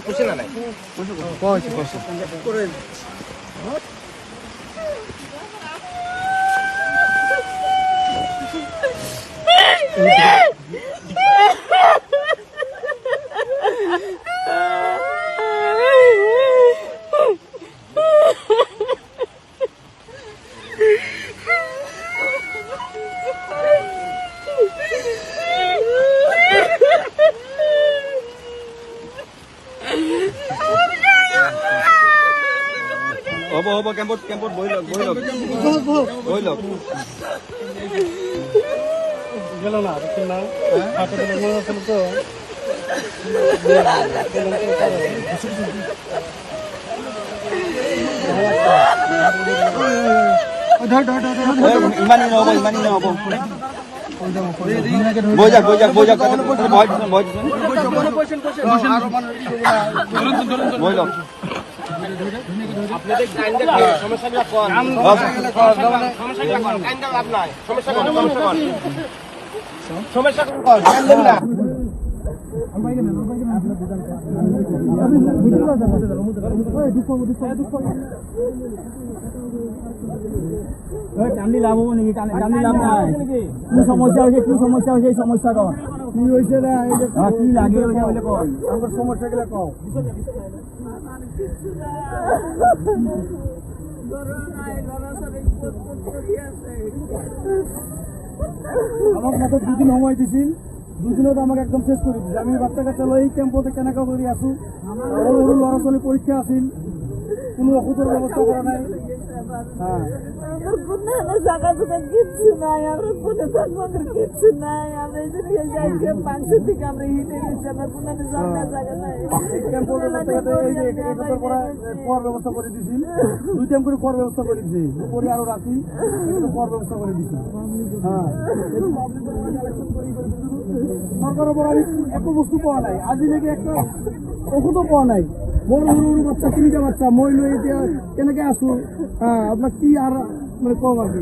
খুশি না নাই হ'ব কেম্পত বহি লওক গেল না দেখুন না হাতে মনে হচ্ছিল তো ইমানি নহব বৈ যাক বৈ লওক সমস্যাবিলাক কান্দি লাভ হব নেকি? কান্দি লাভ নাই। কি সমস্যা হৈছে এই সমস্যা কর কি হয়েছে কি লাগে আমার সমস্যা গুলা কও। আমাকে মাত্র 2 দিন সময় দিছিল, 2 দিনত আমাকে একদম শেষ করে দিছে। আমি বাচ্চা কাচ্চা লই ক্যাম্পতে কেনেকা করে আসু, সরু সরু ল'ৰা ছোৱালী পরীক্ষা আছিল, কোনো ওষুধের ব্যবস্থা করা নাই। হ্যাঁ জায়গা দোকান কিচ্ছু নাই, আমরা কোনে থাকবো, আমাদের কিচ্ছু নাই। আমরা এই যে যাই মাংস থেকে আমরা হিটে গেছি, আমার কোনো জায়গা নাই। খাওয়ার ব্যবস্থা করে দিছি, 2 টাইম করে খাওয়ার ব্যবস্থা করে দিছি, দুপুরে আরো রাতি খাওয়ার ব্যবস্থা করে দিছি। হ্যাঁ সরকারের পর আমি একটু বস্তু পাওয়া নাই, আজি লেগে একটা ওষুধও পাওয়া নাই। মোর সরু সরু বাচ্চা, 3টা বাচ্চা মই লৈ এতিয়া কেনেকে আছো। হ্যাঁ আপনার কি আর মানে কম আর কি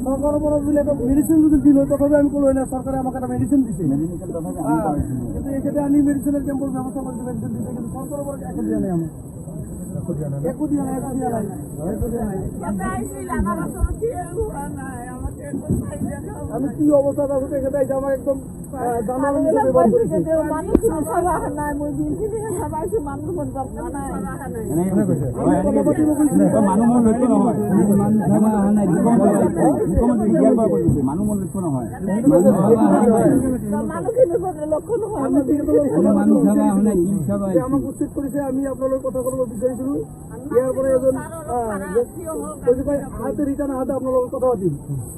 সরকারের পর যদি একটা মেডিসিন যদি দিল, তথাপি আমি কোনো না, সরকারে আমাকে একটা মেডিসিন দিছে, কিন্তু এক্ষেত্রে আমি মেডিসিনের ক্যাম্পের ব্যবস্থা করতে মেডিসিন দিতে, কিন্তু সরকারের পর একটু দিয়ে নেই আমি আমি কি অবস্থা আছে এখানে আমার একদম আমাকে উচিত করেছে। আমি আপনাদের কথা বলবো বিচারিছিল, ইয়ার পরে এজন হাতে রিটার্ন হাতে আপনার কথা পাতিম,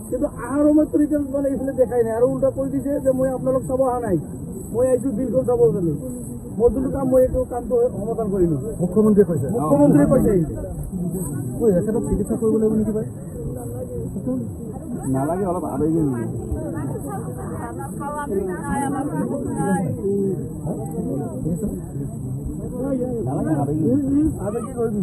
কিন্তু আহার সময় তো রিটার্ন মানে এইফালে দেখাই নাই, আর উল্টা কৈ দিছে যে মই আপোনালোক চাব অহা নাই, মই আহিছো বিলখন চাবৰ কাৰণে। মোৰ যোনটো কাম মই এইটো কামটো সমাধান কৰিলো। মুখ্যমন্ত্ৰীয়ে কৈছে এখেতক চিকিৎসা কৰিব লাগিব নেকি ভাই? নালাগে, অলপ আবেগি আবেগি কৰিবি।